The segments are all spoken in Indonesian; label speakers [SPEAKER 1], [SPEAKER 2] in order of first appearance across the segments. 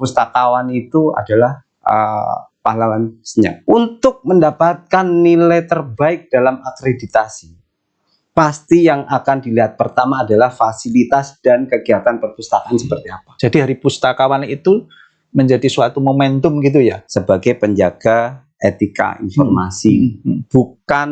[SPEAKER 1] pustakawan itu adalah pahlawan senyap. Untuk mendapatkan nilai terbaik dalam akreditasi, pasti yang akan dilihat pertama adalah fasilitas dan kegiatan perpustakaan seperti apa.
[SPEAKER 2] Jadi Hari Pustakawan itu menjadi suatu momentum gitu ya?
[SPEAKER 1] Sebagai penjaga etika informasi. Bukan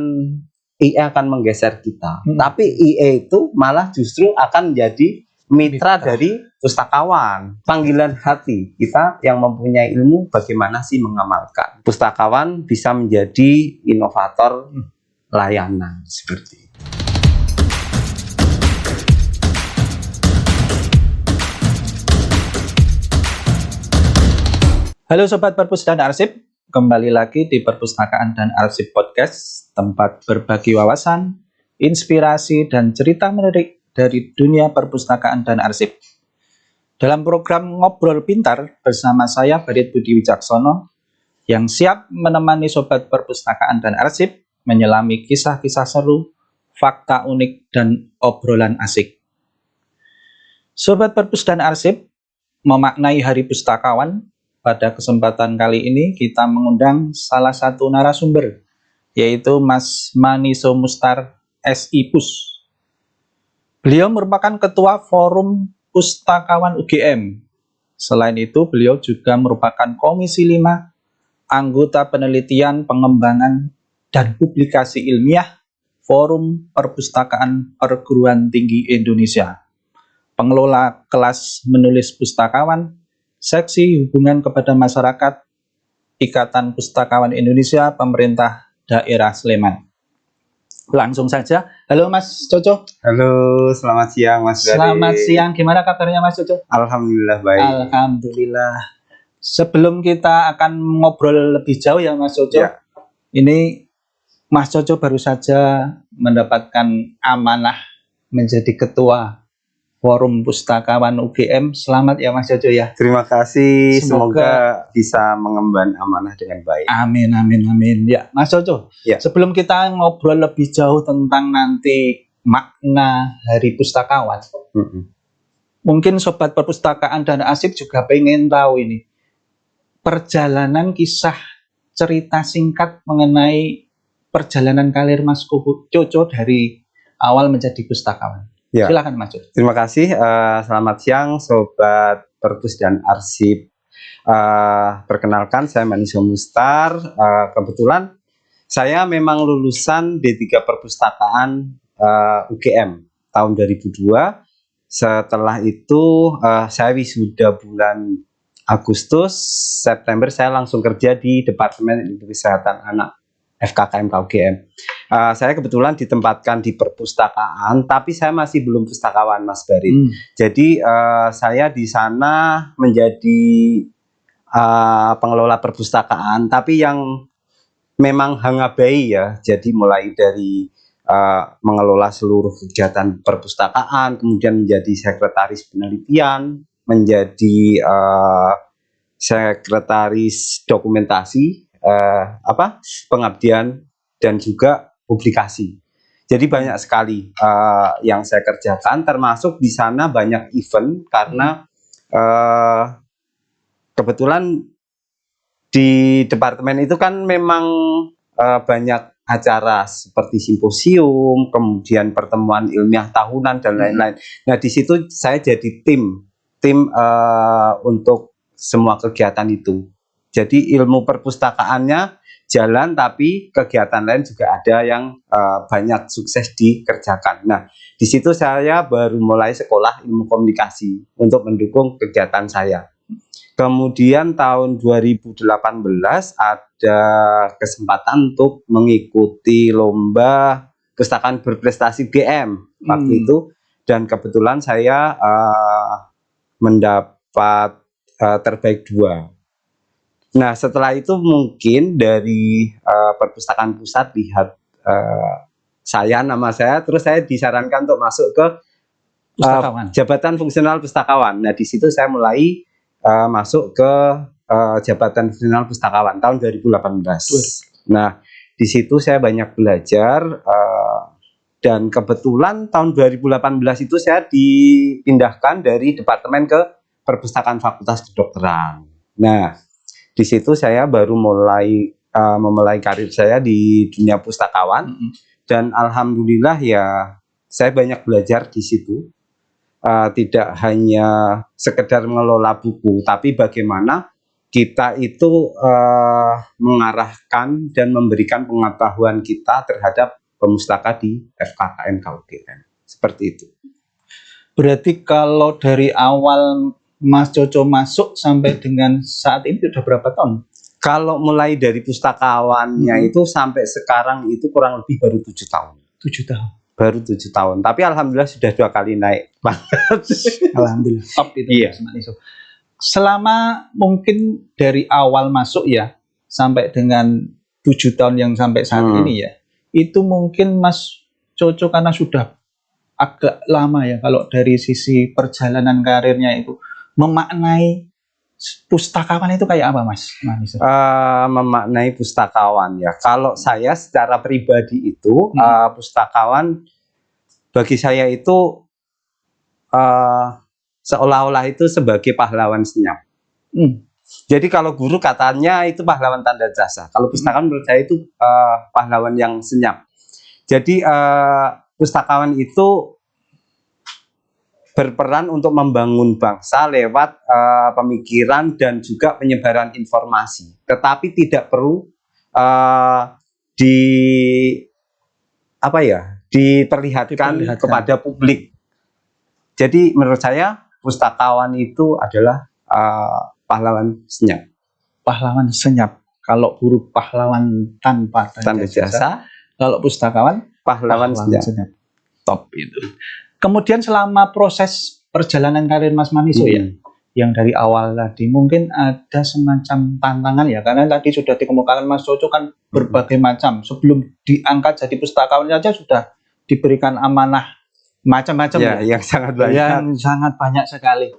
[SPEAKER 1] IE akan menggeser kita, tapi IE itu malah justru akan menjadi mitra dari pustakawan. Panggilan hati kita yang mempunyai ilmu bagaimana sih mengamalkan. Pustakawan bisa menjadi inovator layanan seperti itu.
[SPEAKER 2] Halo Sobat Perpus dan Arsip, kembali lagi di Perpustakaan dan Arsip Podcast, tempat berbagi wawasan, inspirasi, dan cerita menarik dari dunia perpustakaan dan arsip. Dalam program Ngobrol Pintar bersama saya Badit Budi Wicaksono, yang siap menemani Sobat Perpustakaan dan Arsip menyelami kisah-kisah seru, fakta unik, dan obrolan asik. Sobat Perpus dan Arsip, memaknai Hari Pustakawan, pada kesempatan kali ini kita mengundang salah satu narasumber, yaitu Mas Maniso Mustar, SIPUS. Beliau merupakan Ketua Forum Pustakawan UGM. Selain itu, beliau juga merupakan Komisi 5, anggota penelitian, pengembangan, dan publikasi ilmiah Forum Perpustakaan Perguruan Tinggi Indonesia, pengelola kelas menulis pustakawan, Seksi Hubungan Kepada Masyarakat, Ikatan Pustakawan Indonesia, Pemerintah Daerah Sleman. Langsung saja, halo Mas Coco.
[SPEAKER 1] Halo, selamat siang Mas Badit.
[SPEAKER 2] Selamat siang, gimana kabarnya Mas Coco?
[SPEAKER 1] Alhamdulillah baik.
[SPEAKER 2] Alhamdulillah. Sebelum kita akan ngobrol lebih jauh ya Mas Coco,
[SPEAKER 1] Ya.
[SPEAKER 2] Ini Mas Coco baru saja mendapatkan amanah menjadi Ketua Forum Pustakawan UGM. Selamat ya Mas Coco ya.
[SPEAKER 1] Terima kasih. Semoga bisa mengemban amanah dengan baik.
[SPEAKER 2] Amin, amin, amin. Ya, Mas Coco.
[SPEAKER 1] Ya.
[SPEAKER 2] Sebelum kita ngobrol lebih jauh tentang nanti makna Hari Pustakawan, mungkin Sobat Perpustakaan dan Arsip juga pengen tahu ini perjalanan kisah cerita singkat mengenai perjalanan karir Mas Coco dari awal menjadi pustakawan.
[SPEAKER 1] Ya.
[SPEAKER 2] Silakan Mas Coco.
[SPEAKER 1] Terima kasih. Selamat siang Sobat Perpus dan Arsip. Perkenalkan, saya Maniso Mustar. Kebetulan saya memang lulusan D3 Perpustakaan UGM tahun 2002. Setelah itu saya wisuda bulan Agustus. September saya langsung kerja di Departemen Ilmu Kesehatan Anak FKKMK UGM. Saya kebetulan ditempatkan di perpustakaan, tapi saya masih belum pustakawan, Mas Badit. Jadi saya di sana menjadi pengelola perpustakaan, tapi yang memang hangabai ya. Jadi mulai dari mengelola seluruh kegiatan perpustakaan, kemudian menjadi sekretaris penelitian, menjadi sekretaris dokumentasi, pengabdian, dan juga publikasi. Jadi banyak sekali yang saya kerjakan, termasuk di sana banyak event karena kebetulan di departemen itu kan memang banyak acara seperti simposium, kemudian pertemuan ilmiah tahunan dan lain-lain. Nah di situ saya jadi tim untuk semua kegiatan itu. Jadi ilmu perpustakaannya jalan, tapi kegiatan lain juga ada yang banyak sukses dikerjakan. Nah, di situ saya baru mulai sekolah ilmu komunikasi untuk mendukung kegiatan saya. Kemudian tahun 2018 ada kesempatan untuk mengikuti lomba pustakaan berprestasi GM waktu itu, dan kebetulan saya mendapat terbaik 2. Nah, setelah itu mungkin dari perpustakaan pusat lihat nama saya, terus saya disarankan untuk masuk ke jabatan fungsional pustakawan. Nah, di situ saya mulai masuk ke jabatan fungsional pustakawan tahun 2018. Nah, di situ saya banyak belajar dan kebetulan tahun 2018 itu saya dipindahkan dari departemen ke perpustakaan Fakultas Kedokteran. Nah, di situ saya baru memulai karir saya di dunia pustakawan, dan alhamdulillah ya saya banyak belajar di situ. Tidak hanya sekedar mengelola buku, tapi bagaimana kita itu mengarahkan dan memberikan pengetahuan kita terhadap pemustaka di FKKM KUGM. Seperti itu.
[SPEAKER 2] Berarti kalau dari awal Mas Coco masuk sampai dengan saat ini sudah berapa tahun?
[SPEAKER 1] Kalau mulai dari pustakawannya itu sampai sekarang itu kurang lebih baru 7 tahun.
[SPEAKER 2] 7 tahun.
[SPEAKER 1] Baru 7 tahun. Tapi alhamdulillah sudah 2 kali naik.
[SPEAKER 2] Alhamdulillah. Top itu.
[SPEAKER 1] Iya.
[SPEAKER 2] Selama mungkin dari awal masuk ya sampai dengan 7 tahun yang sampai saat ini ya, itu mungkin Mas Coco karena sudah agak lama ya kalau dari sisi perjalanan karirnya itu memaknai pustakawan itu kayak apa Mas?
[SPEAKER 1] Memaknai pustakawan ya. Kalau saya secara pribadi itu pustakawan bagi saya itu seolah-olah itu sebagai pahlawan senyap. Jadi kalau guru katanya itu pahlawan tanda jasa. Kalau pustakawan menurut saya itu pahlawan yang senyap. Jadi pustakawan itu berperan untuk membangun bangsa lewat pemikiran dan juga penyebaran informasi. Tetapi tidak perlu diperlihatkan kepada publik. Jadi menurut saya pustakawan itu adalah pahlawan senyap.
[SPEAKER 2] Pahlawan senyap. Kalau guru pahlawan tanpa tanda jasa, kalau pustakawan pahlawan senyap. Top itu. Kemudian selama proses perjalanan karir Mas Maniso ya, yang dari awal tadi mungkin ada semacam tantangan ya, karena tadi sudah dikemukakan Mas Coco kan berbagai macam. Sebelum diangkat jadi pustakawan saja sudah diberikan amanah macam-macam
[SPEAKER 1] ya, yang sangat banyak.
[SPEAKER 2] Yang sangat banyak sekali.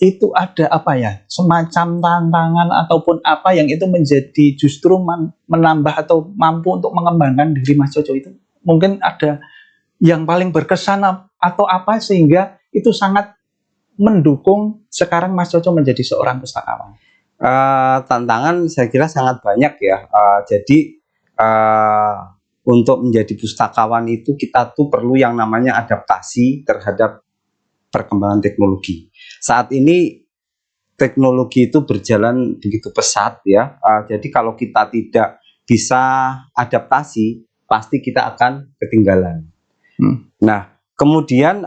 [SPEAKER 2] Itu ada apa ya, semacam tantangan ataupun apa yang itu menjadi justru menambah atau mampu untuk mengembangkan diri Mas Coco itu? Mungkin ada yang paling berkesan atau apa sehingga itu sangat mendukung sekarang Mas Coco menjadi seorang pustakawan?
[SPEAKER 1] Tantangan saya kira sangat banyak ya. Jadi untuk menjadi pustakawan itu kita tuh perlu yang namanya adaptasi terhadap perkembangan teknologi. Saat ini teknologi itu berjalan begitu pesat ya. Jadi kalau kita tidak bisa adaptasi, pasti kita akan ketinggalan. Nah, kemudian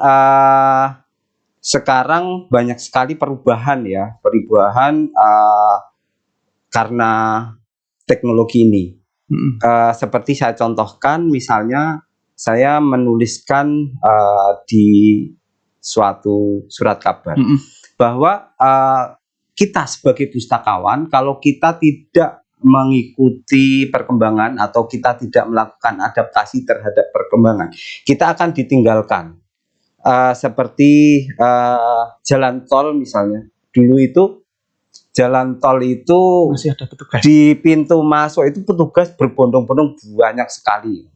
[SPEAKER 1] sekarang banyak sekali perubahan ya, karena teknologi ini. Seperti saya contohkan, misalnya saya menuliskan di suatu surat kabar bahwa kita sebagai pustakawan, kalau kita tidak mengikuti perkembangan atau kita tidak melakukan adaptasi terhadap perkembangan, kita akan ditinggalkan. Seperti jalan tol misalnya, dulu itu jalan tol itu
[SPEAKER 2] masih ada petugas.
[SPEAKER 1] Di pintu masuk itu petugas berbondong-bondong banyak sekali.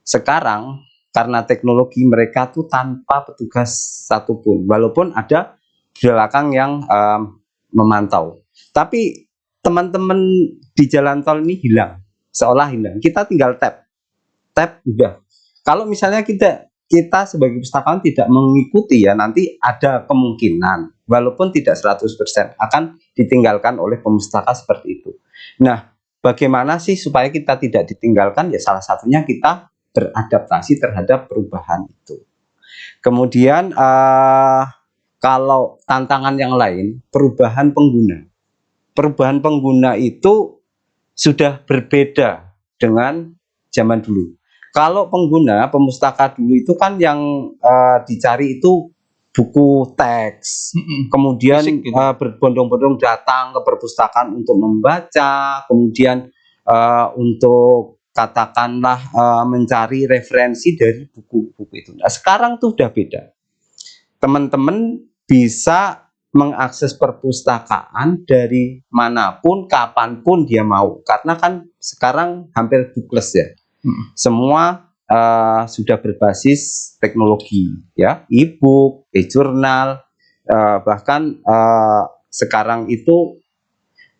[SPEAKER 1] Sekarang karena teknologi mereka tuh tanpa petugas satupun, walaupun ada di belakang yang memantau. Tapi teman-teman di jalan tol ini hilang, seolah hilang. Kita tinggal tap udah. Kalau misalnya kita sebagai pustakawan tidak mengikuti ya, nanti ada kemungkinan walaupun tidak 100% akan ditinggalkan oleh pemustaka seperti itu. Nah, bagaimana sih supaya kita tidak ditinggalkan? Ya salah satunya kita beradaptasi terhadap perubahan itu. Kemudian kalau tantangan yang lain, perubahan pengguna. Perubahan pengguna itu sudah berbeda dengan zaman dulu. Kalau pengguna pemustaka dulu itu kan yang dicari itu buku teks, kemudian berbondong-bondong datang ke perpustakaan untuk membaca, kemudian untuk katakanlah mencari referensi dari buku-buku itu. Nah, sekarang tuh udah beda. Teman-teman bisa mengakses perpustakaan dari manapun, kapanpun dia mau. Karena kan sekarang hampir bookless ya. Semua sudah berbasis teknologi, ya, e-book, e-jurnal, Bahkan sekarang itu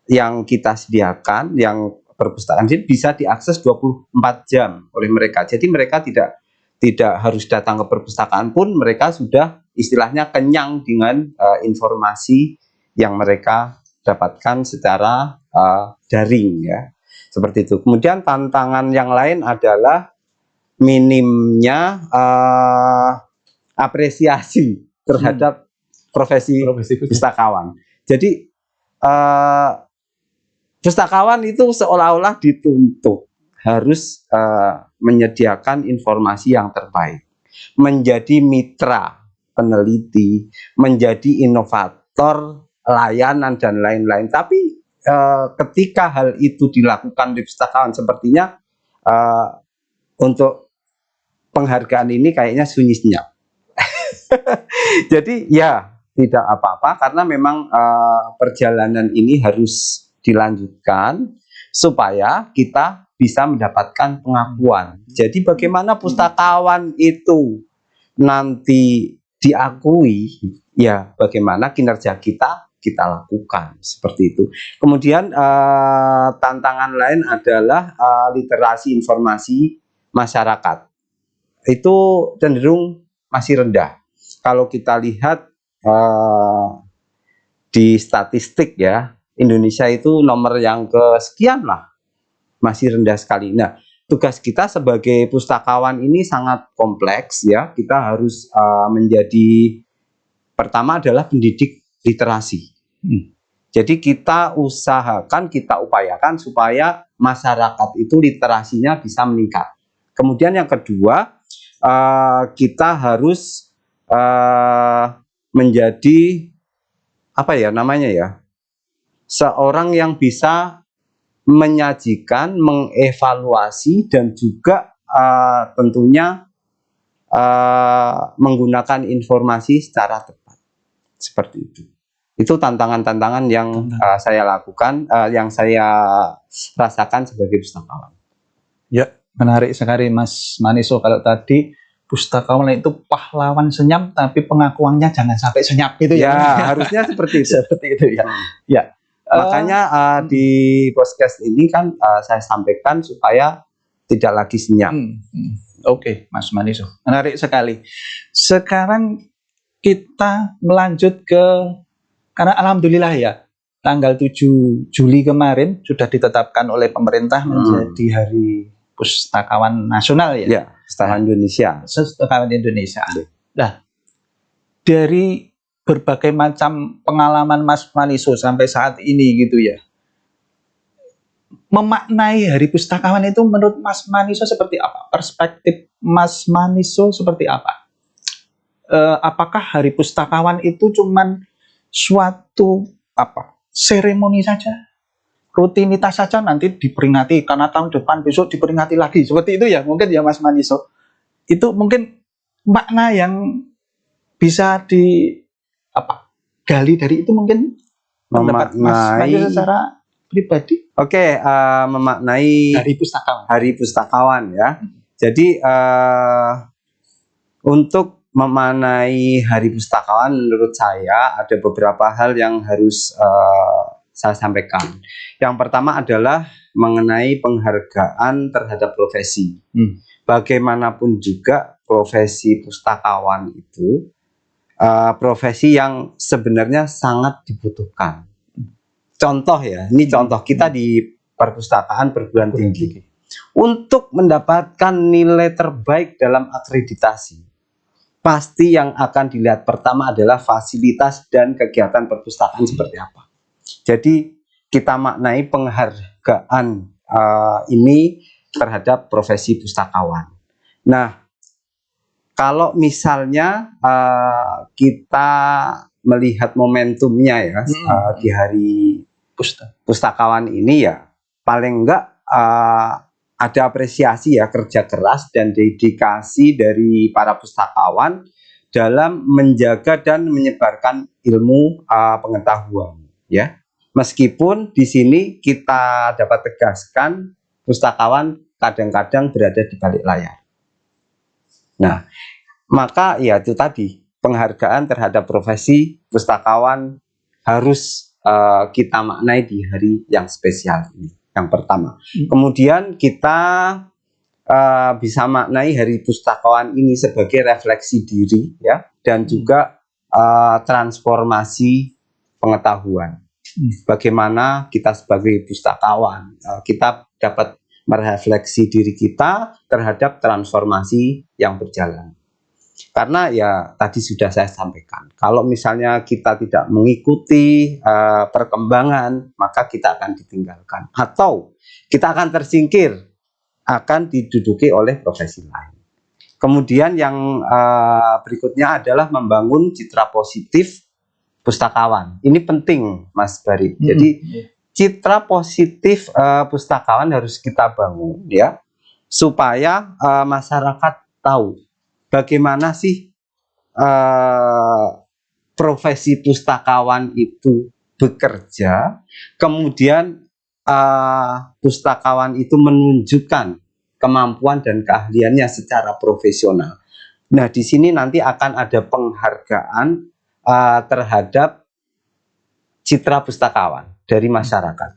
[SPEAKER 1] yang kita sediakan, yang perpustakaan ini bisa diakses 24 jam oleh mereka. Jadi mereka tidak harus datang ke perpustakaan pun mereka sudah istilahnya kenyang dengan informasi yang mereka dapatkan secara daring ya. Seperti itu. Kemudian tantangan yang lain adalah minimnya apresiasi terhadap profesi pustakawan. Jadi pustakawan itu seolah-olah dituntut harus menyediakan informasi yang terbaik, menjadi mitra peneliti, menjadi inovator layanan dan lain-lain. Tapi ketika hal itu dilakukan di pustakawan, sepertinya untuk penghargaan ini kayaknya sunyi senyap. Jadi ya tidak apa-apa karena memang perjalanan ini harus dilanjutkan supaya kita bisa mendapatkan pengakuan. Jadi bagaimana pustakawan itu nanti diakui, ya bagaimana kinerja kita lakukan seperti itu. Kemudian tantangan lain adalah literasi informasi masyarakat. Itu cenderung masih rendah. Kalau kita lihat di statistik ya, Indonesia itu nomor yang kesekian lah, masih rendah sekali. Nah, tugas kita sebagai pustakawan ini sangat kompleks ya. Kita harus menjadi, pertama adalah pendidik literasi. Jadi kita usahakan, kita upayakan supaya masyarakat itu literasinya bisa meningkat. Kemudian yang kedua, kita harus menjadi apa ya namanya ya, seorang yang bisa menyajikan, mengevaluasi dan juga tentunya menggunakan informasi secara tepat. Seperti itu. Itu tantangan-tantangan yang saya lakukan, yang saya rasakan sebagai pustakawan.
[SPEAKER 2] Ya, menarik sekali Mas Maniso. Kalau tadi pustakawan itu pahlawan senyap, tapi pengakuannya jangan sampai senyap gitu ya.
[SPEAKER 1] Ya, harusnya seperti itu.
[SPEAKER 2] Seperti itu ya. Ya.
[SPEAKER 1] Makanya di podcast ini kan saya sampaikan supaya tidak lagi senyap.
[SPEAKER 2] Oke, Mas Maniso. Menarik sekali. Sekarang kita melanjut ke, karena alhamdulillah ya, tanggal 7 Juli kemarin sudah ditetapkan oleh pemerintah menjadi Hari Pustakawan Nasional ya.
[SPEAKER 1] Ya, Pustakawan Indonesia.
[SPEAKER 2] Pustakawan Indonesia. Nah, dari berbagai macam pengalaman Mas Maniso sampai saat ini gitu ya, memaknai Hari Pustakawan itu menurut Mas Maniso seperti apa? Perspektif Mas Maniso seperti apa? Apakah Hari Pustakawan itu cuman suatu seremoni saja, rutinitas saja, nanti diperingati karena tahun depan besok diperingati lagi, seperti itu ya mungkin ya Mas Maniso? Itu mungkin makna yang bisa gali dari itu, mungkin pendapat Mas Maniso secara pribadi.
[SPEAKER 1] Oke, memaknai Hari Pustakawan ya. Jadi untuk memaknai Hari Pustakawan menurut saya ada beberapa hal yang harus saya sampaikan. Yang pertama adalah mengenai penghargaan terhadap profesi. Bagaimanapun juga profesi pustakawan itu profesi yang sebenarnya sangat dibutuhkan. Contoh ya, ini contoh kita di perpustakaan perguruan tinggi. Untuk mendapatkan nilai terbaik dalam akreditasi, pasti yang akan dilihat pertama adalah fasilitas dan kegiatan perpustakaan seperti apa. Jadi kita maknai penghargaan ini terhadap profesi pustakawan. Nah, kalau misalnya kita melihat momentumnya ya di Hari Pustakawan ini ya, paling enggak ada apresiasi ya kerja keras dan dedikasi dari para pustakawan dalam menjaga dan menyebarkan ilmu pengetahuan ya. Meskipun di sini kita dapat tegaskan pustakawan kadang-kadang berada di balik layar. Nah, maka ya itu tadi, penghargaan terhadap profesi pustakawan harus kita maknai di hari yang spesial ini. Yang pertama. Kemudian kita bisa maknai hari pustakawan ini sebagai refleksi diri, ya, dan juga transformasi pengetahuan. Bagaimana kita sebagai pustakawan kita dapat merefleksi diri kita terhadap transformasi yang berjalan. Karena ya tadi sudah saya sampaikan, kalau misalnya kita tidak mengikuti perkembangan, maka kita akan ditinggalkan atau kita akan tersingkir, akan diduduki oleh profesi lain. Kemudian yang berikutnya adalah membangun citra positif pustakawan. Ini penting, Mas Bari. Jadi citra positif pustakawan harus kita bangun, ya, supaya masyarakat tahu bagaimana sih profesi pustakawan itu bekerja. Kemudian pustakawan itu menunjukkan kemampuan dan keahliannya secara profesional. Nah, di sini nanti akan ada penghargaan terhadap citra pustakawan dari masyarakat.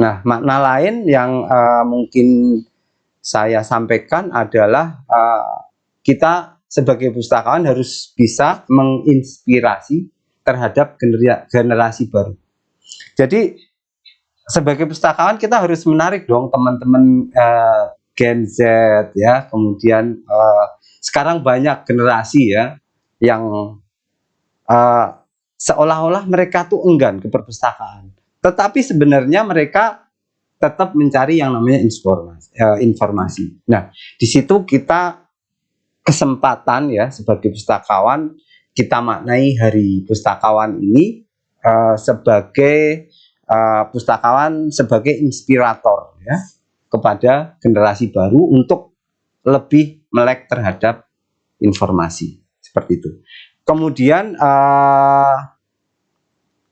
[SPEAKER 1] Nah, makna lain yang mungkin saya sampaikan adalah kita sebagai pustakawan harus bisa menginspirasi terhadap generasi baru. Jadi sebagai pustakawan kita harus menarik dong teman-teman Gen Z, ya. Kemudian sekarang banyak generasi, ya, yang seolah-olah mereka tuh enggan ke perpustakaan, tetapi sebenarnya mereka tetap mencari yang namanya informasi. Nah, di situ kita kesempatan, ya, sebagai pustakawan kita maknai hari pustakawan ini sebagai pustakawan sebagai inspirator, ya, kepada generasi baru untuk lebih melek terhadap informasi, seperti itu. Kemudian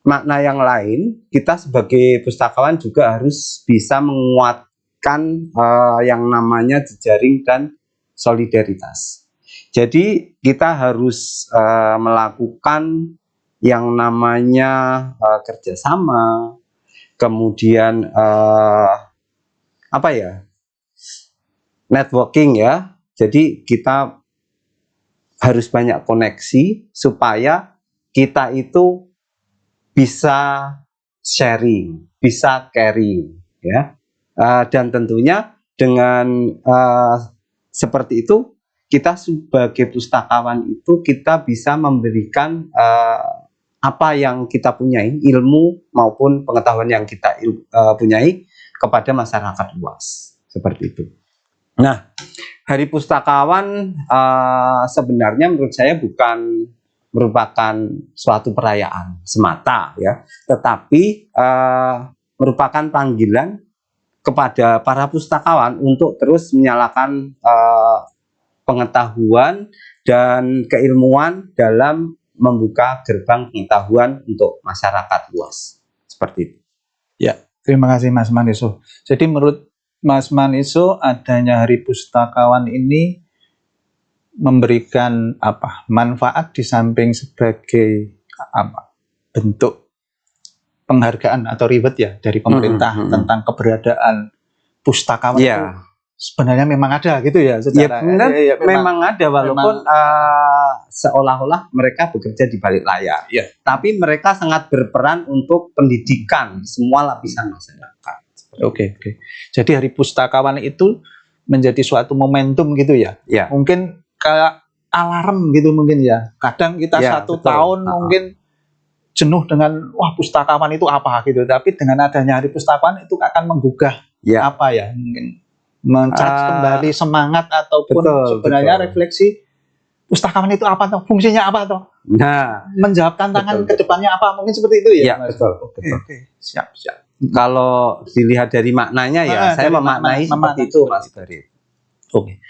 [SPEAKER 1] makna yang lain, kita sebagai pustakawan juga harus bisa menguatkan yang namanya jejaring dan solidaritas. Jadi kita harus melakukan yang namanya kerjasama, kemudian networking, ya. Jadi kita harus banyak koneksi supaya kita itu bisa sharing, bisa caring, ya. Dan tentunya dengan seperti itu kita sebagai pustakawan itu kita bisa memberikan apa yang kita punyai, ilmu maupun pengetahuan yang kita punyai kepada masyarakat luas, seperti itu. Nah, Hari Pustakawan sebenarnya menurut saya bukan merupakan suatu perayaan semata, ya, tetapi merupakan panggilan kepada para pustakawan untuk terus menyalakan pengetahuan dan keilmuan dalam membuka gerbang pengetahuan untuk masyarakat luas, seperti itu.
[SPEAKER 2] Ya, terima kasih Mas Maniso. Jadi menurut Mas Maniso, adanya Hari Pustakawan ini memberikan manfaat di samping sebagai bentuk penghargaan atau reward, ya, dari pemerintah tentang keberadaan pustakawan itu sebenarnya memang ada gitu, ya, secara
[SPEAKER 1] benar, memang ada, walaupun seolah-olah mereka bekerja di balik layar,
[SPEAKER 2] ya,
[SPEAKER 1] tapi mereka sangat berperan untuk pendidikan semua lapisan masyarakat.
[SPEAKER 2] Oke. Jadi Hari Pustakawan itu menjadi suatu momentum gitu, ya. Mungkin kayak alarm gitu mungkin, ya. Kadang kita satu tahun mungkin jenuh dengan pustakawan itu apa gitu, tapi dengan adanya Hari Pustakawan itu akan menggugah mungkin mencharge kembali semangat ataupun sebenarnya refleksi pustakawan itu apa toh, fungsinya apa toh, menjawab tantangan kedepannya apa, mungkin seperti itu, ya.
[SPEAKER 1] Betul.
[SPEAKER 2] Siap.
[SPEAKER 1] Kalau dilihat dari maknanya, saya memaknai seperti itu, Mas Bari.
[SPEAKER 2] Oke.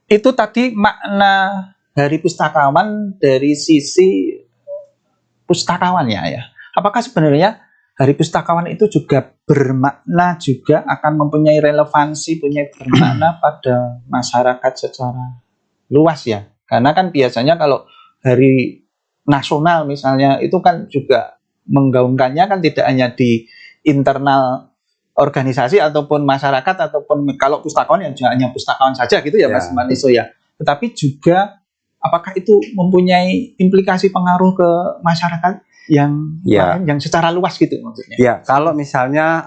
[SPEAKER 2] Itu tadi makna Hari Pustakawan dari sisi pustakawannya, ya. Apakah sebenarnya Hari Pustakawan itu juga bermakna, juga akan mempunyai relevansi, punya bermakna pada masyarakat secara luas, ya? Karena kan biasanya kalau hari nasional misalnya, itu kan juga menggaungkannya kan tidak hanya di internal organisasi ataupun masyarakat, ataupun kalau pustakawan ya hanya pustakawan saja gitu ya, Mas Maniso ya. Tetapi juga apakah itu mempunyai implikasi pengaruh ke masyarakat yang lain, yang secara luas gitu maksudnya?
[SPEAKER 1] Ya, kalau misalnya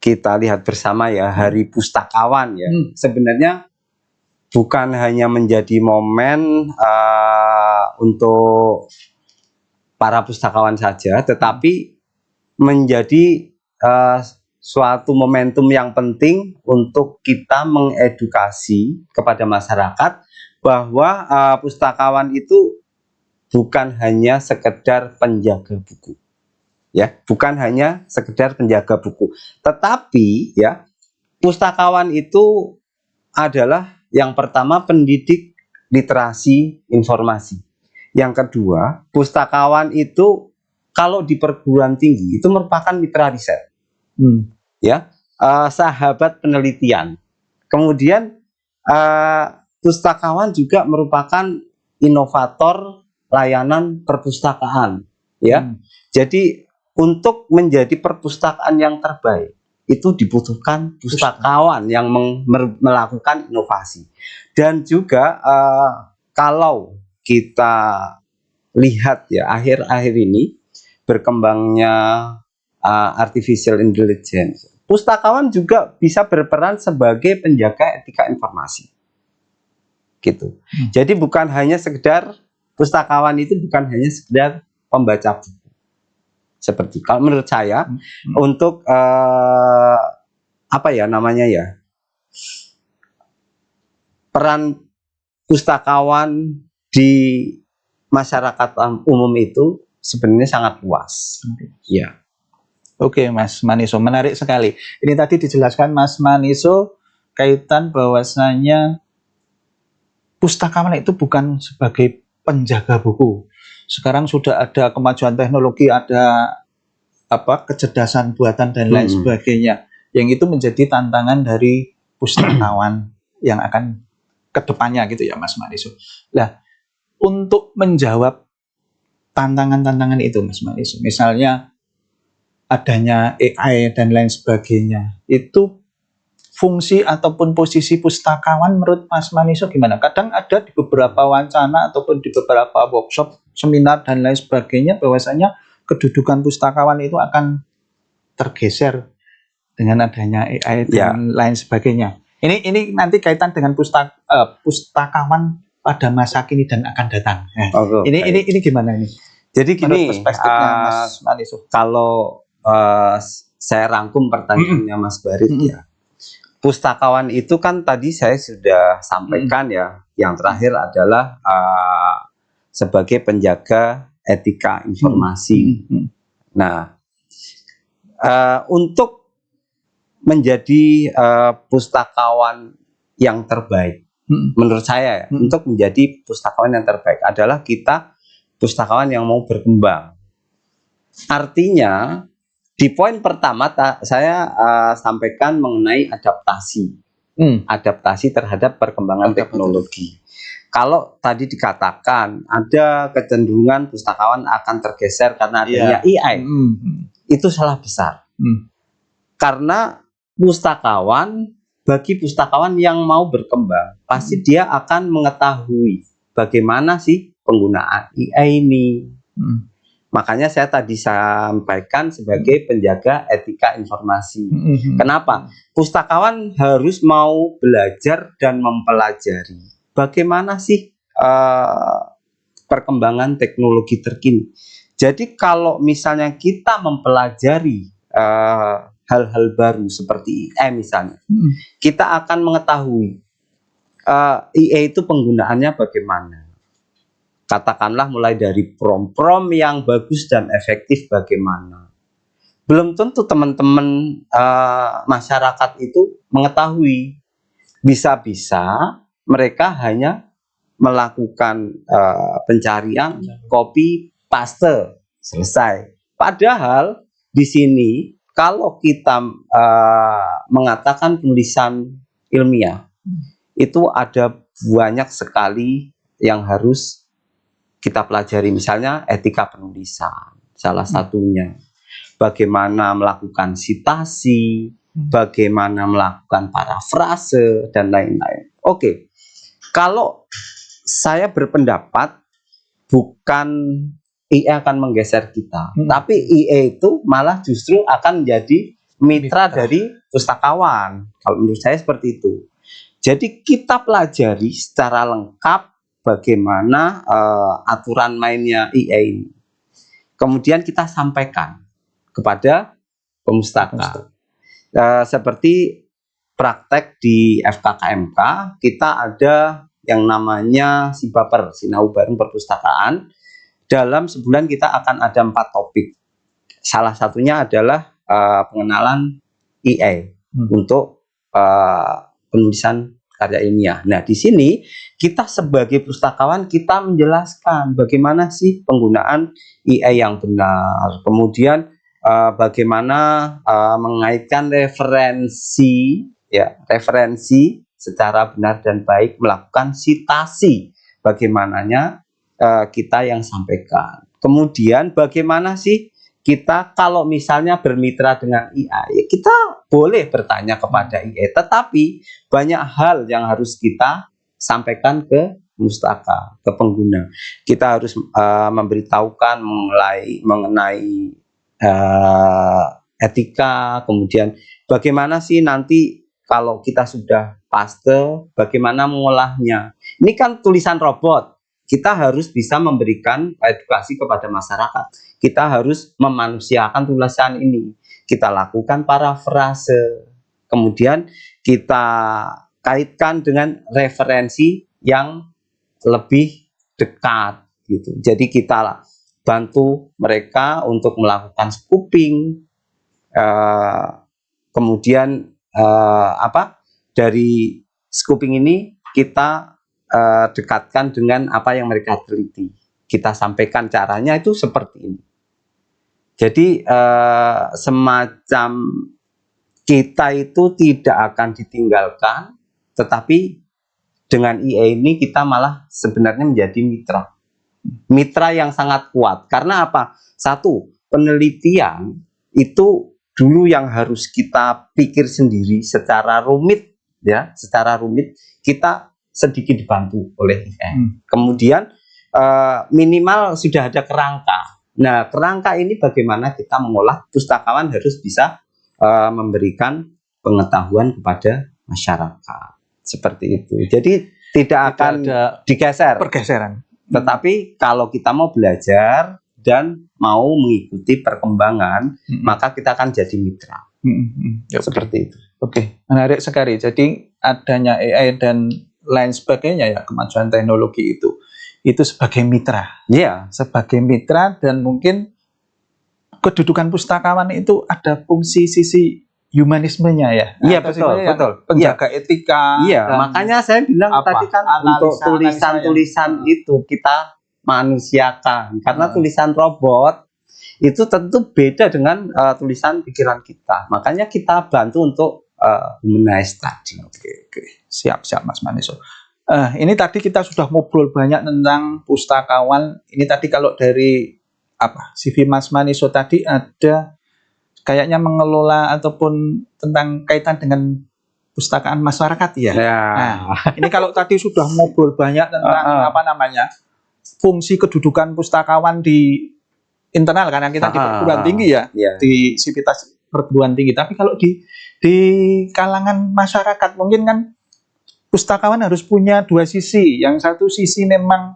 [SPEAKER 1] kita lihat bersama ya Hari Pustakawan ya, sebenarnya bukan hanya menjadi momen untuk para pustakawan saja, tetapi menjadi suatu momentum yang penting untuk kita mengedukasi kepada masyarakat bahwa pustakawan itu bukan hanya sekedar penjaga buku, ya, bukan hanya sekedar penjaga buku, tetapi ya pustakawan itu adalah yang pertama pendidik literasi informasi. Yang kedua, pustakawan itu kalau di perguruan tinggi itu merupakan mitra riset, ya, sahabat penelitian. Kemudian pustakawan juga merupakan inovator layanan perpustakaan, ya. Jadi untuk menjadi perpustakaan yang terbaik itu dibutuhkan pustakawan yang melakukan inovasi. Dan juga kalau kita lihat ya akhir-akhir ini berkembangnya artificial intelligence, pustakawan juga bisa berperan sebagai penjaga etika informasi, gitu. Jadi bukan hanya sekedar pustakawan itu bukan hanya sekedar pembaca buku. Seperti kalau menurut saya untuk apa ya namanya ya, peran pustakawan di masyarakat umum itu sebenarnya sangat luas. Ya.
[SPEAKER 2] Oke, Mas Maniso, menarik sekali. Ini tadi dijelaskan Mas Maniso kaitan bahwasanya pustakawan itu bukan sebagai penjaga buku. Sekarang sudah ada kemajuan teknologi, ada kecerdasan buatan dan lain sebagainya, yang itu menjadi tantangan dari pustakawan yang akan kedepannya gitu ya, Mas Maniso. Nah, untuk menjawab tantangan-tantangan itu, Mas Maniso, misalnya adanya AI dan lain sebagainya, itu fungsi ataupun posisi pustakawan menurut Mas Maniso gimana? Kadang ada di beberapa wacana ataupun di beberapa workshop, seminar dan lain sebagainya bahwasanya kedudukan pustakawan itu akan tergeser dengan adanya AI dan lain sebagainya. Ini nanti kaitan dengan pustakawan pada masa kini dan akan datang. Ini gimana ini?
[SPEAKER 1] Jadi gini,
[SPEAKER 2] perspektifnya Mas Maniso.
[SPEAKER 1] Kalau saya rangkum pertanyaannya Mas Barit ya. Pustakawan itu kan tadi saya sudah sampaikan ya. Yang terakhir adalah sebagai penjaga etika informasi. Nah, untuk menjadi pustakawan yang terbaik, menurut saya ya, untuk menjadi pustakawan yang terbaik adalah kita pustakawan yang mau berkembang. Artinya di poin pertama saya sampaikan mengenai adaptasi terhadap perkembangan teknologi. Kalau tadi dikatakan ada kecenderungan pustakawan akan tergeser karena adanya AI, itu salah besar. Karena bagi pustakawan yang mau berkembang, pasti dia akan mengetahui bagaimana sih penggunaan AI ini. Makanya saya tadi sampaikan sebagai penjaga etika informasi. Kenapa? Pustakawan harus mau belajar dan mempelajari bagaimana sih perkembangan teknologi terkini. Jadi kalau misalnya kita mempelajari hal-hal baru seperti AI misalnya, kita akan mengetahui AI itu penggunaannya bagaimana. Katakanlah mulai dari prom yang bagus dan efektif bagaimana. Belum tentu teman-teman masyarakat itu mengetahui. Bisa-bisa mereka hanya melakukan pencarian, copy, paste, selesai. Padahal di sini kalau kita mengatakan penulisan ilmiah, itu ada banyak sekali yang harus kita pelajari. Misalnya etika penulisan, salah satunya. Bagaimana melakukan sitasi, bagaimana melakukan parafrase, dan lain-lain. Oke, kalau saya berpendapat bukan IE akan menggeser kita, tapi IE itu malah justru akan menjadi mitra dari pustakawan. Kalau menurut saya seperti itu. Jadi kita pelajari secara lengkap bagaimana aturan mainnya IE ini. Kemudian kita sampaikan kepada pemustaka. Seperti praktek di FKKMK, kita ada yang namanya Sibaper, Sinau Bareng Perpustakaan. Dalam sebulan kita akan ada 4 topik. Salah satunya adalah pengenalan IE untuk penulisan karya ilmiah. Nah, di sini kita sebagai pustakawan kita menjelaskan bagaimana sih penggunaan IE yang benar. Kemudian bagaimana mengaitkan referensi secara benar dan baik, melakukan sitasi bagaimananya kita yang sampaikan. Kemudian bagaimana sih kita kalau misalnya bermitra dengan IA, ya kita boleh bertanya kepada IA, tetapi banyak hal yang harus kita sampaikan ke pustaka, ke pengguna. Kita harus memberitahukan mengenai etika, kemudian bagaimana sih nanti kalau kita sudah paste, bagaimana mengolahnya. Ini kan tulisan robot, kita harus bisa memberikan edukasi kepada masyarakat. Kita harus memanusiakan tulisan ini. Kita lakukan parafrase, kemudian kita kaitkan dengan referensi yang lebih dekat, gitu. Jadi kita bantu mereka untuk melakukan scooping, kemudian dari scooping ini kita dekatkan dengan apa yang mereka teliti. Kita sampaikan caranya itu seperti ini. Jadi semacam kita itu tidak akan ditinggalkan, tetapi dengan IE ini kita malah sebenarnya menjadi mitra yang sangat kuat. Karena apa? Satu, penelitian itu dulu yang harus kita pikir sendiri secara rumit, ya, secara rumit kita sedikit dibantu oleh IE. Kemudian minimal sudah ada kerangka. Nah, kerangka ini bagaimana kita mengolah, pustakawan harus bisa memberikan pengetahuan kepada masyarakat. Seperti itu. Jadi tidak akan digeser.
[SPEAKER 2] Pergeseran.
[SPEAKER 1] Tetapi kalau kita mau belajar dan mau mengikuti perkembangan, maka kita akan jadi mitra. Seperti itu.
[SPEAKER 2] Oke, menarik sekali. Jadi adanya AI dan lain sebagainya, ya, kemajuan teknologi itu sebagai mitra.
[SPEAKER 1] Iya.
[SPEAKER 2] Sebagai mitra, dan mungkin kedudukan pustakawan itu ada fungsi sisi humanismenya, ya.
[SPEAKER 1] Iya, betul.
[SPEAKER 2] Penjaga etika.
[SPEAKER 1] Iya, makanya saya bilang tadi kan untuk tulisan-tulisan itu kita manusiakan. Karena tulisan robot itu tentu beda dengan tulisan pikiran kita. Makanya kita bantu untuk humanize tadi.
[SPEAKER 2] Oke. Siap Mas Maniso. Ini tadi kita sudah ngobrol banyak tentang pustakawan. Ini tadi kalau dari CV Mas Maniso tadi ada kayaknya mengelola ataupun tentang kaitan dengan pustakaan masyarakat, ya. Nah, ini kalau tadi sudah ngobrol banyak tentang fungsi kedudukan pustakawan di internal, karena kita di perguruan tinggi, ya, di sivitas perguruan tinggi. Tapi kalau di kalangan masyarakat mungkin kan pustakawan harus punya dua sisi. Yang satu sisi memang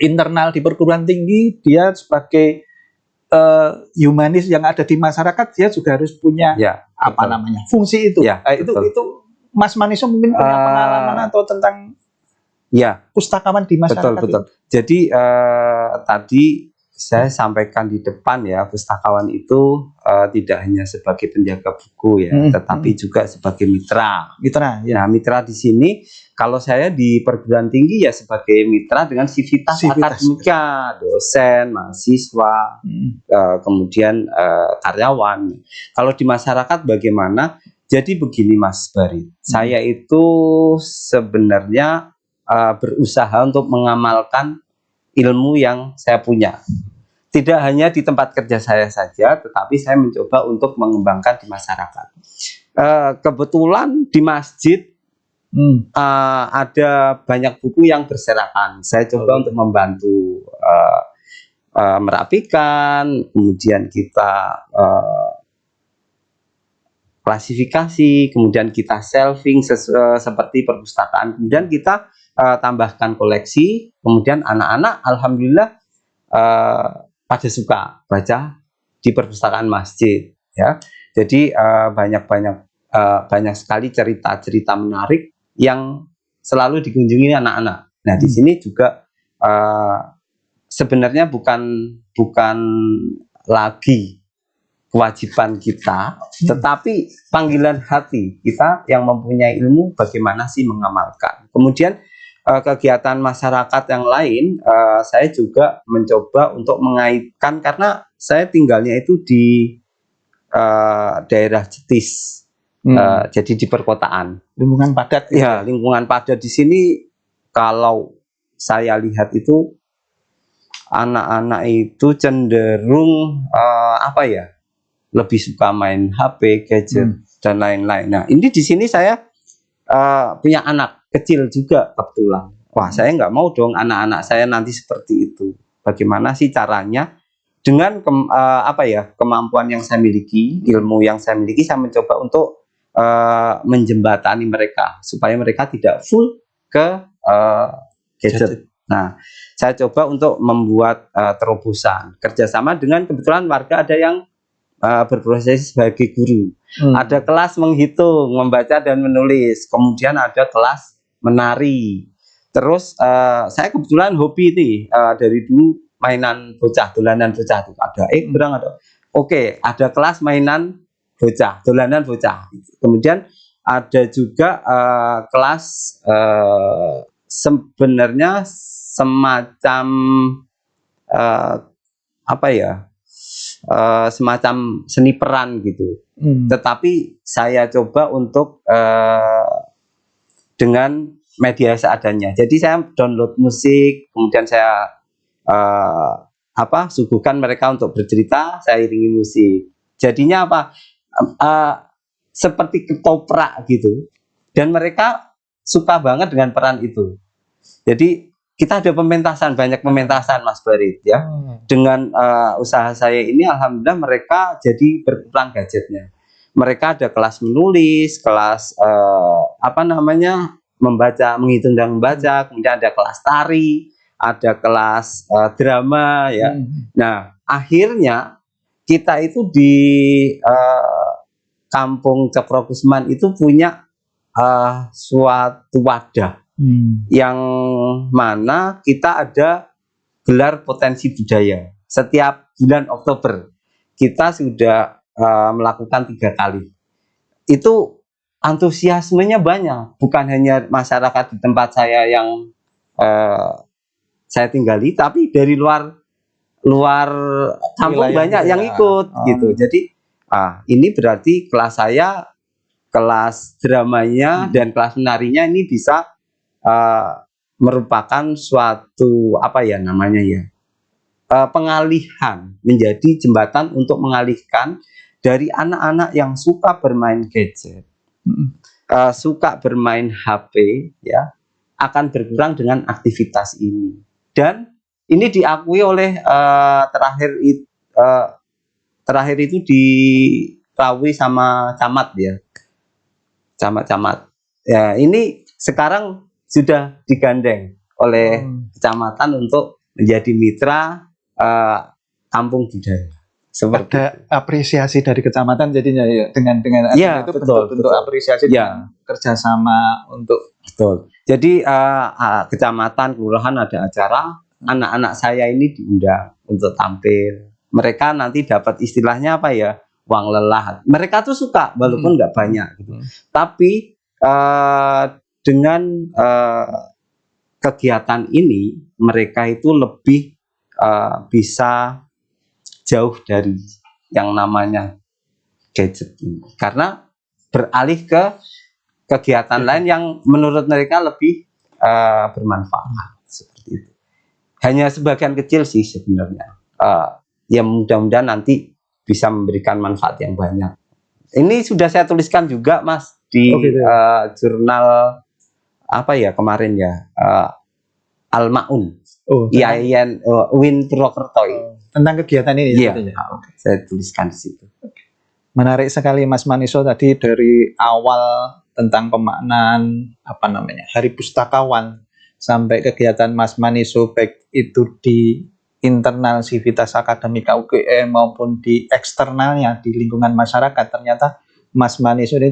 [SPEAKER 2] internal di perguruan tinggi, dia sebagai humanis yang ada di masyarakat, dia juga harus punya fungsi itu. Itu Mas Maniso mungkin punya pengalaman atau tentang pustakawan di masyarakat.
[SPEAKER 1] Betul. Jadi tadi saya sampaikan di depan, ya, pustakawan itu tidak hanya sebagai penjaga buku, ya, tetapi juga sebagai mitra. Nah, mitra di sini kalau saya di perguruan tinggi, ya, sebagai mitra dengan sivitas akademika, dosen, mahasiswa, kemudian karyawan. Kalau di masyarakat bagaimana Jadi begini Mas Bari, saya itu sebenarnya berusaha untuk mengamalkan ilmu yang saya punya. Tidak hanya di tempat kerja saya saja, tetapi saya mencoba untuk mengembangkan di masyarakat. Kebetulan di masjid ada banyak buku yang berserakan. Saya coba untuk membantu merapikan, kemudian kita klasifikasi, kemudian kita shelving seperti perpustakaan, kemudian kita tambahkan koleksi, kemudian anak-anak alhamdulillah pada suka baca di perpustakaan masjid, ya. Jadi banyak sekali cerita-cerita menarik yang selalu dikunjungi anak-anak. Nah, di sini juga sebenarnya bukan lagi kewajiban kita, tetapi panggilan hati kita yang mempunyai ilmu bagaimana sih mengamalkan. Kemudian kegiatan masyarakat yang lain, saya juga mencoba untuk mengaitkan, karena saya tinggalnya itu di daerah Jetis, jadi di perkotaan.
[SPEAKER 2] Lingkungan padat.
[SPEAKER 1] Ya, lingkungan padat di sini. Kalau saya lihat itu anak-anak itu cenderung lebih suka main HP, gadget, dan lain-lain. Nah, ini di sini saya punya anak kecil juga kebetulan. Wah, saya nggak mau dong anak-anak saya nanti seperti itu. Bagaimana sih caranya? Dengan kemampuan yang saya miliki, ilmu yang saya miliki, saya mencoba untuk menjembatani mereka supaya mereka tidak full ke gadget. Nah, saya coba untuk membuat terobosan kerjasama dengan kebetulan warga ada yang berprofesi sebagai guru. Ada kelas menghitung, membaca dan menulis. Kemudian ada kelas menari. Terus saya kebetulan hobi nih dari dulu mainan bocah, dolanan bocah itu ada berang ada. Oke, ada kelas mainan bocah, dolanan bocah. Kemudian ada juga kelas sebenarnya semacam semacam seni peran gitu. Tetapi saya coba untuk dengan media seadanya. Jadi saya download musik, kemudian saya suguhkan mereka untuk bercerita, saya iringi musik. Jadinya apa? Seperti ketoprak gitu. Dan mereka suka banget dengan peran itu. Jadi kita ada pementasan, banyak pementasan Mas Barit, ya. Dengan usaha saya ini alhamdulillah mereka jadi berkurang gadgetnya. Mereka ada kelas menulis, kelas membaca, menghitung dan membaca, kemudian ada kelas tari, ada kelas drama, ya. Nah, akhirnya kita itu di Kampung Cokrokusman itu punya suatu wadah yang mana kita ada gelar potensi budaya. Setiap bulan Oktober kita sudah melakukan 3 kali. Itu antusiasmenya banyak, bukan hanya masyarakat di tempat saya yang saya tinggali, tapi dari luar kampung banyak yang ikut gitu. Jadi ini berarti kelas saya, kelas dramanya dan kelas menarinya ini bisa merupakan suatu pengalihan, menjadi jembatan untuk mengalihkan dari anak-anak yang suka bermain gadget, suka bermain HP, ya, akan berkurang dengan aktivitas ini. Dan ini diakui oleh terakhir itu diketahui sama camat, ya, camat. Ya, ini sekarang sudah digandeng oleh kecamatan untuk menjadi mitra kampung budaya.
[SPEAKER 2] Seperti ada apresiasi dari kecamatan jadinya, ya, dengan
[SPEAKER 1] ya,
[SPEAKER 2] itu
[SPEAKER 1] betul.
[SPEAKER 2] apresiasi, ya, kerjasama untuk
[SPEAKER 1] Jadi kecamatan, kelurahan ada acara, anak-anak saya ini diundang untuk tampil. Mereka nanti dapat istilahnya uang lelah. Mereka tuh suka walaupun nggak banyak gitu. Tapi dengan kegiatan ini mereka itu lebih bisa jauh dari yang namanya gadget ini. Karena beralih ke kegiatan lain yang menurut mereka lebih bermanfaat seperti itu. Hanya sebagian kecil sih sebenarnya. Ya mudah-mudahan nanti bisa memberikan manfaat yang banyak. Ini sudah saya tuliskan juga Mas di jurnal apa ya kemarin ya, Al-Maun. IAIN UIN Purwokerto.
[SPEAKER 2] Tentang kegiatan ini
[SPEAKER 1] ya. Saya tuliskan di situ.
[SPEAKER 2] Menarik sekali Mas Maniso tadi dari awal tentang pemaknaan Hari Pustakawan sampai kegiatan Mas Maniso baik itu di internal Civitas Akademika UGM maupun di eksternalnya di lingkungan masyarakat. Ternyata Mas Maniso ini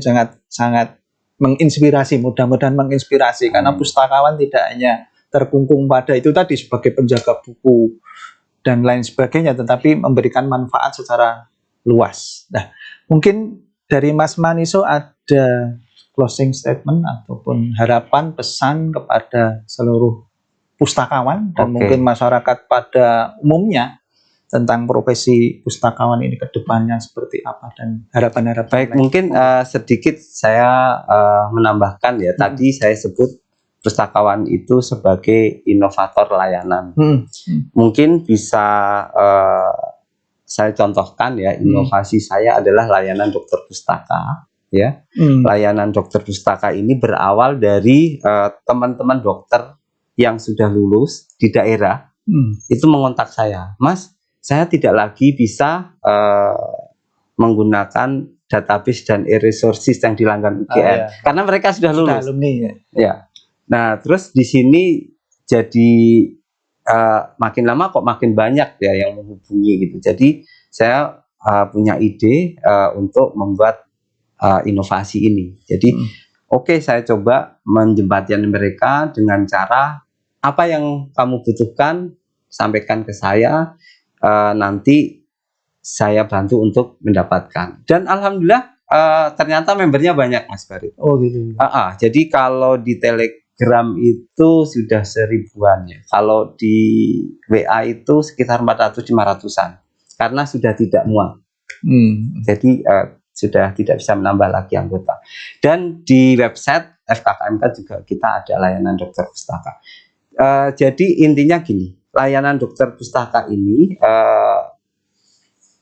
[SPEAKER 2] sangat menginspirasi, mudah-mudahan menginspirasi karena pustakawan tidak hanya terkungkung pada itu tadi sebagai penjaga buku dan lain sebagainya, tetapi memberikan manfaat secara luas. Nah, mungkin dari Mas Maniso ada closing statement ataupun harapan pesan kepada seluruh pustakawan dan mungkin masyarakat pada umumnya tentang profesi pustakawan ini ke depannya seperti apa dan harapan-harapan.
[SPEAKER 1] Baik, mungkin sedikit saya menambahkan ya. Tadi saya sebut pustakawan itu sebagai inovator layanan. Mungkin bisa saya contohkan ya, inovasi saya adalah layanan dokter pustaka. Ya, layanan dokter pustaka ini berawal dari teman-teman dokter yang sudah lulus di daerah itu mengontak saya, Mas, saya tidak lagi bisa menggunakan database dan e-resources yang dilanggan UGM karena mereka sudah lulus.
[SPEAKER 2] Alumni,
[SPEAKER 1] ya. Nah, terus di sini jadi makin lama kok makin banyak ya yang menghubungi gitu. Jadi saya punya ide untuk membuat inovasi ini. Jadi saya coba menjembatani mereka dengan cara apa yang kamu butuhkan sampaikan ke saya, nanti saya bantu untuk mendapatkan. Dan alhamdulillah ternyata membernya banyak Mas Barit.
[SPEAKER 2] Oh gitu.
[SPEAKER 1] Jadi kalau di Telegram itu sudah 1000-an ya. Kalau di WA itu sekitar 400-500-an karena sudah tidak muat. Jadi sudah tidak bisa menambah lagi anggota. Dan di website FKKMK juga kita ada layanan dokter pustaka. Jadi intinya gini, layanan dokter pustaka ini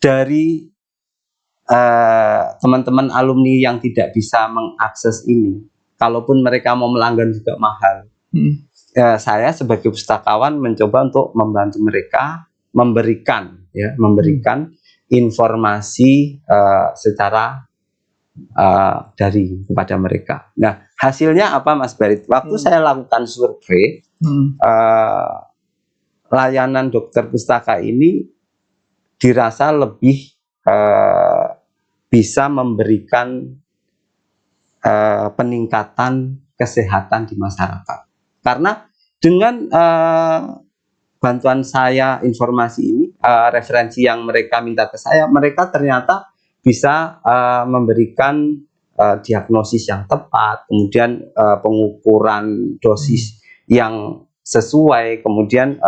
[SPEAKER 1] dari teman-teman alumni yang tidak bisa mengakses ini, kalaupun mereka mau melanggan juga mahal. Saya sebagai pustakawan mencoba untuk membantu mereka memberikan informasi secara daring kepada mereka. Nah, hasilnya apa Mas Barit? Waktu saya lakukan survei, layanan dokter pustaka ini dirasa lebih bisa memberikan peningkatan kesehatan di masyarakat. Karena dengan bantuan saya informasi ini, referensi yang mereka minta ke saya, mereka ternyata bisa memberikan diagnosis yang tepat, kemudian pengukuran dosis yang sesuai, kemudian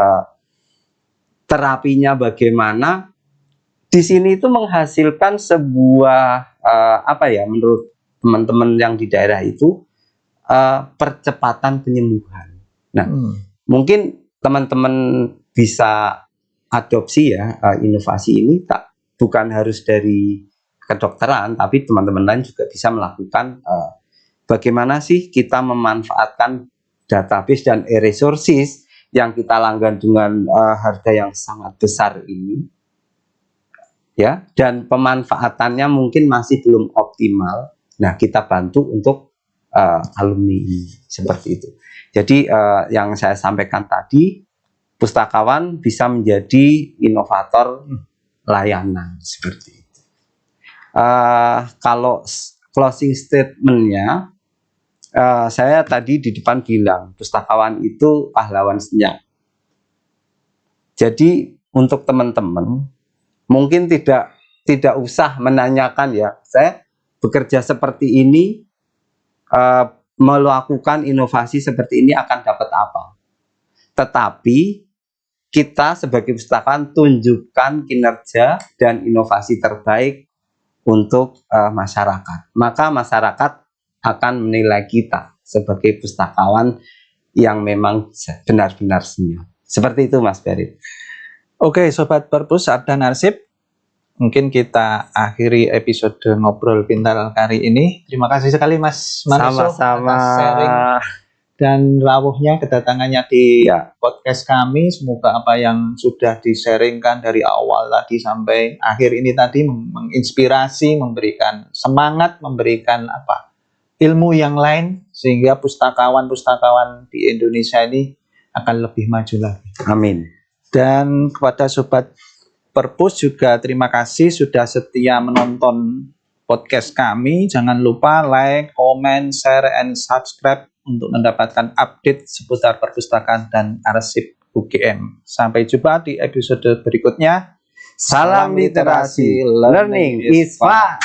[SPEAKER 1] terapinya bagaimana. Di sini itu menghasilkan sebuah menurut teman-teman yang di daerah itu percepatan penyembuhan. Nah, mungkin teman-teman bisa adopsi ya inovasi ini, bukan harus dari kedokteran, tapi teman-teman lain juga bisa melakukan bagaimana sih kita memanfaatkan database dan e-resources yang kita langgan dengan harga yang sangat besar ini, ya, dan pemanfaatannya mungkin masih belum optimal. Nah, kita bantu untuk alumni ini seperti itu. Jadi yang saya sampaikan tadi, pustakawan bisa menjadi inovator layanan seperti itu. Kalau closing statementnya, saya tadi di depan bilang pustakawan itu pahlawan senyap. Jadi untuk teman-teman mungkin tidak usah menanyakan ya, saya bekerja seperti ini, melakukan inovasi seperti ini akan dapat apa. Tetapi kita sebagai pustakawan tunjukkan kinerja dan inovasi terbaik untuk masyarakat. Maka masyarakat akan menilai kita sebagai pustakawan yang memang benar-benar senior. Seperti itu Mas Berit.
[SPEAKER 2] Oke, Sobat Perpus dan Arsip, mungkin kita akhiri episode Ngobrol Pintar kali ini. Terima kasih sekali Mas Manuso
[SPEAKER 1] Sama-sama.
[SPEAKER 2] atas sharing dan rawuhnya kedatangannya di podcast kami. Semoga apa yang sudah di-sharingkan dari awal tadi sampai akhir ini tadi menginspirasi, memberikan semangat, memberikan ilmu yang lain, sehingga pustakawan-pustakawan di Indonesia ini akan lebih maju lagi.
[SPEAKER 1] Amin.
[SPEAKER 2] Dan kepada Sobat Perpus juga terima kasih sudah setia menonton podcast kami. Jangan lupa like, comment, share, and subscribe untuk mendapatkan update seputar perpustakaan dan arsip UGM. Sampai jumpa di episode berikutnya.
[SPEAKER 1] Salam literasi, learning is fun.